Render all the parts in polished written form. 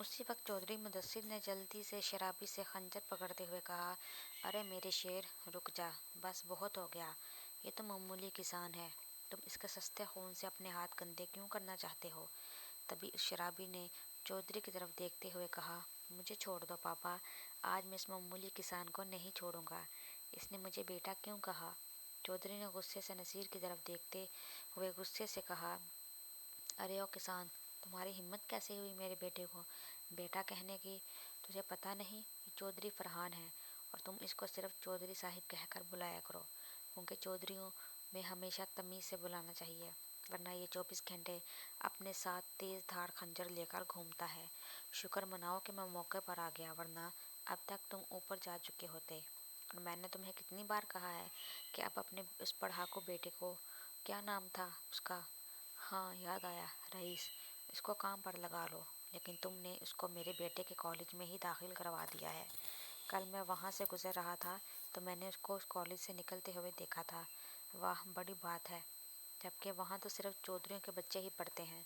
उसी वक्त चौधरी मुदस्सिर ने जल्दी से शराबी से खंजर पकड़ते हुए कहा, अरे मेरे शेर, रुक जा, बस बहुत हो गया। ये तो मामूली किसान है, तुम इसके सस्ते खून से अपने हाथ गंदे क्यों करना चाहते हो? तभी उस शराबी ने चौधरी की तरफ देखते हुए कहा, मुझे छोड़ दो पापा, आज मैं इस मामूली किसान को नहीं छोड़ूंगा। इसने मुझे बेटा क्यों कहा? चौधरी ने गुस्से से नसीर की तरफ देखते हुए गुस्से से कहा, अरे ओ किसान, तुम्हारी हिम्मत कैसे हुई मेरे बेटे को बेटा कहने की? तुझे पता नहीं ये चौधरी फरहान है, और तुम इसको सिर्फ चौधरी साहिब कहकर बुलाया करो, क्योंकि चौधरियों में हमेशा तमीज़ से बुलाना चाहिए, वरना ये 24 घंटे अपने साथ तेज़ धार खंजर लेकर घूमता है। शुक्र मनाओ कि मैं मौके पर आ गया, वरना अब तक तुम ऊपर जा चुके होते। और मैंने तुम्हें कितनी बार कहा है कि अब अपने उस पढ़ाकू बेटे को, क्या नाम था उसका, हाँ याद आया, रईस, इसको काम पर लगा लो, लेकिन तुमने उसको मेरे बेटे के कॉलेज में ही दाखिल करवा दिया है। कल मैं वहाँ से गुजर रहा था तो मैंने उसको उस कॉलेज से निकलते हुए देखा था। वाह, बड़ी बात है, जबकि वहाँ तो सिर्फ चौधरियों के बच्चे ही पढ़ते हैं।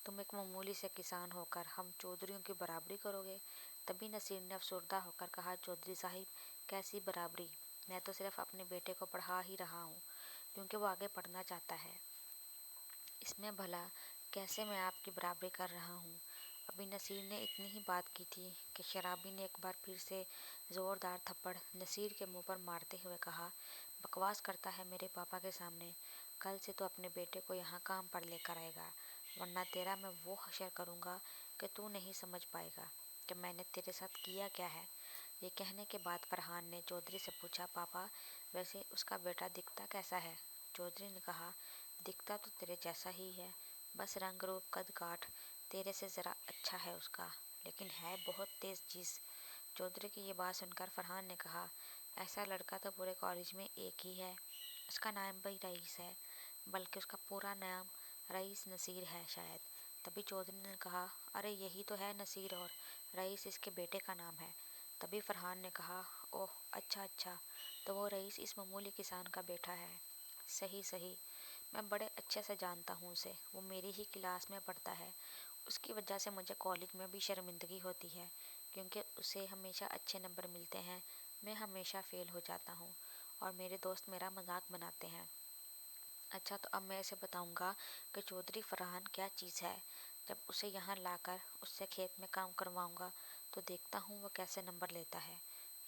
तुम एक मामूली से किसान होकर हम चौधरियों की बराबरी करोगे? तभी नसीर ने अफसरदा होकर कहा, चौधरी साहिब, कैसी बराबरी? मैं तो सिर्फ अपने बेटे को पढ़ा ही रहा हूँ, क्योंकि वो आगे पढ़ना चाहता है। इसमें भला कैसे मैं आपकी बराबरी कर रहा हूँ? अभी नसीर ने इतनी ही बात की थी कि शराबी ने एक बार फिर से ज़ोरदार थप्पड़ नसीर के मुंह पर मारते हुए कहा, बकवास करता है मेरे पापा के सामने। कल से तो अपने बेटे को यहाँ काम पर लेकर आएगा, वरना तेरा मैं वो हशर करूँगा कि तू नहीं समझ पाएगा कि मैंने तेरे साथ किया क्या है। ये कहने के बाद फरहान ने चौधरी से पूछा, पापा, वैसे उसका बेटा दिखता कैसा है? चौधरी ने कहा, दिखता तो तेरे जैसा ही है, बस रंग रूप कद काठ तेरे से ज़रा अच्छा है उसका, लेकिन है बहुत तेज़ चीज़। चौधरी की ये बात सुनकर फरहान ने कहा, ऐसा लड़का तो पूरे कॉलेज में एक ही है, उसका नाम भी रईस है, बल्कि उसका पूरा नाम रईस नसीर है शायद। तभी चौधरी ने कहा, अरे यही तो है नसीर, और रईस इसके बेटे का नाम है। तभी फरहान ने कहा, ओह अच्छा अच्छा, तो वो रईस इस मामूली किसान का बेटा है। सही सही, मैं बड़े अच्छे से जानता हूँ उसे, वो मेरी ही क्लास में पढ़ता है। उसकी वजह से मुझे कॉलेज में भी शर्मिंदगी होती है, क्योंकि उसे हमेशा अच्छे नंबर मिलते हैं, मैं हमेशा फ़ेल हो जाता हूँ, और मेरे दोस्त मेरा मजाक बनाते हैं। अच्छा, तो अब मैं इसे बताऊंगा कि चौधरी फरहान क्या चीज़ है। जब उसे यहाँ लाकर उससे खेत में काम करवाऊंगा तो देखता हूँ वो कैसे नंबर लेता है।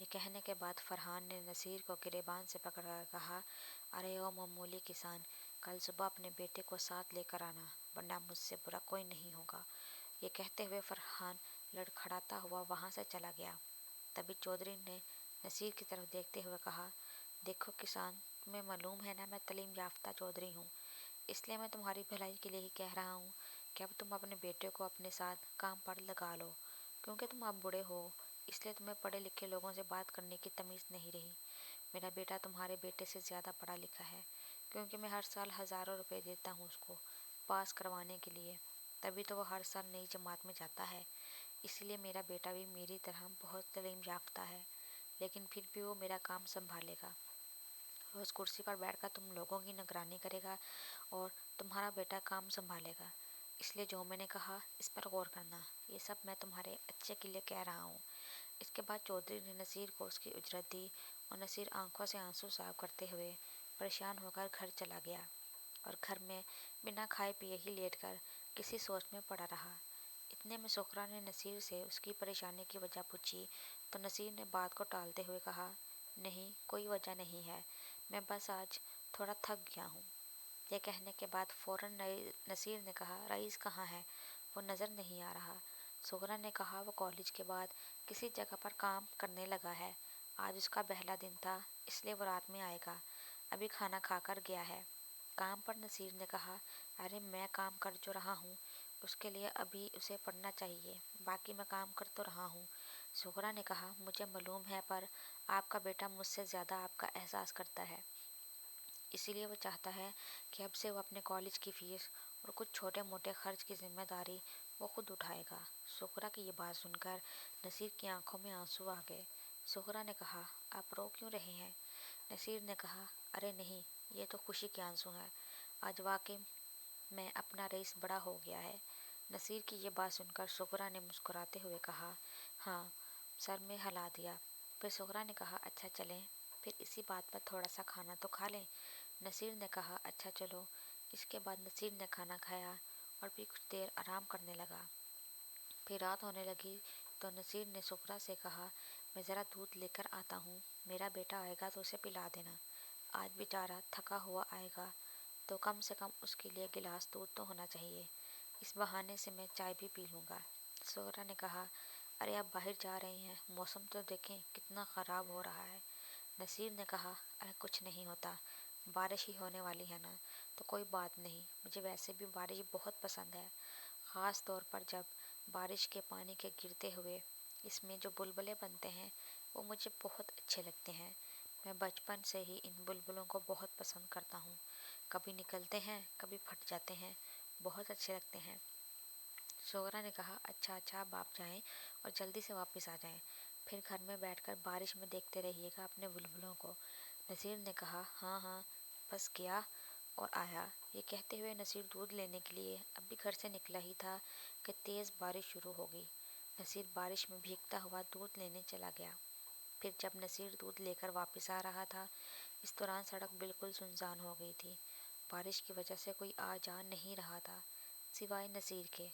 ये कहने के बाद फरहान ने नसीर को गिरेबान से पकड़कर कहा, अरे ओ मामूली किसान, कल सुबह अपने बेटे को साथ लेकर आना, वरना मुझसे बुरा कोई नहीं होगा। ये कहते हुए फरहान लड़खड़ाता हुआ वहाँ से चला गया। तभी चौधरी ने नसीर की तरफ देखते हुए कहा, देखो किसान, तुम्हें मालूम है ना मैं तलीम याफ्ता चौधरी हूँ, इसलिए मैं तुम्हारी भलाई के लिए ही कह रहा हूँ कि अब तुम अपने बेटे को अपने साथ काम पर लगा लो, क्योंकि तुम अब बूढ़े हो, इसलिए तुम्हें पढ़े लिखे लोगों से बात करने की तमीज़ नहीं रही। मेरा बेटा तुम्हारे बेटे से ज़्यादा पढ़ा लिखा है, क्योंकि मैं हर साल हज़ारों रुपए देता हूँ उसको पास करवाने के लिए, तभी तो वो हर साल नई जमात में जाता है। इसलिए मेरा बेटा भी मेरी तरह बहुत तलीम याफ्ता है, लेकिन फिर भी वो मेरा काम संभालेगा, रोज़ कुर्सी पर बैठकर तुम लोगों की निगरानी करेगा, और तुम्हारा बेटा काम संभालेगा। इसलिए जो मैंने कहा इस पर गौर करना, ये सब मैं तुम्हारे अच्छे के लिए कह रहा हूँ। इसके बाद चौधरी ने नसीर को उसकी उजरत दी, और नसीर आंखों से आंसू साफ करते हुए परेशान होकर घर चला गया, और घर में बिना खाए पिए ही लेटकर किसी सोच में पड़ा रहा। इतने में सुखरा ने नसीर से उसकी परेशानी की वजह पूछी, तो नसीर ने बात को टालते हुए कहा, नहीं, कोई वजह नहीं है, मैं बस आज थोड़ा थक गया हूँ। यह कहने के बाद फौरन नसीर ने कहा, रईस कहाँ है? वो नज़र नहीं आ रहा। सुगरा ने कहा, वो कॉलेज के बाद किसी जगह पर काम करने लगा है, आज उसका पहला दिन था, इसलिए वो रात में आएगा, अभी खाना खाकर गया है। काम पर? नसीर ने कहा, अरे मैं काम कर जो रहा हूँ उसके लिए अभी उसे पढ़ना चाहिए, बाकी मैं काम कर तो रहा हूँ। सुगरा ने कहा, मुझे मालूम है, पर आपका बेटा मुझसे ज़्यादा आपका एहसास करता है, इसीलिए वो चाहता है कि अब से वो अपने कॉलेज की फ़ीस और कुछ छोटे मोटे खर्च की जिम्मेदारी वो खुद उठाएगा। सुगरा की ये बात सुनकर नसीर की आंखों में आंसू आ गए। सुगरा ने कहा, आप रो क्यों रहे हैं? नसीर ने कहा, अरे नहीं, ये तो खुशी के आंसू हैं, आज वाकई में अपना रईस बड़ा हो गया है। نصیر کی یہ بات سن کر سغرا نے مسکراتے ہوئے کہا، ہاں، سر میں ہلا دیا۔ پھر سغرا نے کہا، اچھا چلیں، پھر اسی بات پر تھوڑا سا کھانا تو کھا لیں۔ نصیر نے کہا، اچھا چلو۔ اس کے بعد نصیر نے کھانا کھایا اور پھر کچھ دیر آرام کرنے لگا۔ پھر رات ہونے لگی تو نصیر نے سغرا سے کہا، میں ذرا دودھ لے کر آتا ہوں، میرا بیٹا آئے گا تو اسے پلا دینا، آج بیچارہ تھکا ہوا آئے گا تو کم سے کم اس کے لیے گلاس دودھ تو ہونا چاہیے، اس بہانے سے میں چائے بھی پی لوں گا۔ سغرا نے کہا، ارے آپ باہر جا رہے ہیں، موسم تو دیکھیں کتنا خراب ہو رہا ہے۔ نصیر نے کہا، ارے کچھ نہیں ہوتا، بارش ہی ہونے والی ہے نا، تو کوئی بات نہیں، مجھے ویسے بھی بارش بہت پسند ہے، خاص طور پر جب بارش کے پانی کے گرتے ہوئے اس میں جو بلبلے بنتے ہیں وہ مجھے بہت اچھے لگتے ہیں، میں بچپن سے ہی ان بلبلوں کو بہت پسند کرتا ہوں، کبھی نکلتے ہیں کبھی پھٹ جاتے ہیں، بہت اچھے لگتے ہیں۔ سغرا نے کہا، اچھا اچھا، اب آپ جائیں اور جلدی سے واپس آ جائیں، پھر گھر میں بیٹھ کر بارش میں دیکھتے رہیے گا اپنے بلبلوں کو۔ نصیر نے کہا، ہاں ہاں، بس گیا اور آیا۔ یہ کہتے ہوئے نصیر دودھ لینے کے لیے ابھی گھر سے نکلا ہی تھا کہ تیز بارش شروع ہو گئی۔ نصیر بارش میں بھیگتا ہوا دودھ لینے چلا گیا۔ پھر جب نصیر دودھ لے کر واپس آ رہا تھا، اس دوران سڑک بالکل سنسان ہو گئی تھی، بارش کی وجہ سے کوئی آ جا نہیں رہا تھا سوائے نصیر کے۔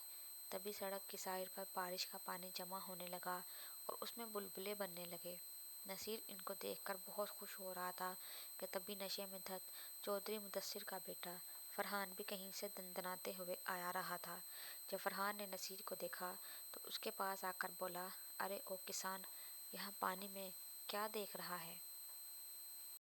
تبھی سڑک کی سائڈ پر بارش کا پانی جمع ہونے لگا اور اس میں بلبلے بننے لگے۔ نصیر ان کو دیکھ کر بہت خوش ہو رہا تھا کہ تبھی نشے میں دھت چودھری مدثر کا بیٹا فرحان بھی کہیں سے دندناتے ہوئے آیا رہا تھا۔ جب فرحان نے نصیر کو دیکھا تو اس کے پاس آ کر بولا، ارے او کسان، یہاں پانی میں کیا دیکھ رہا ہے؟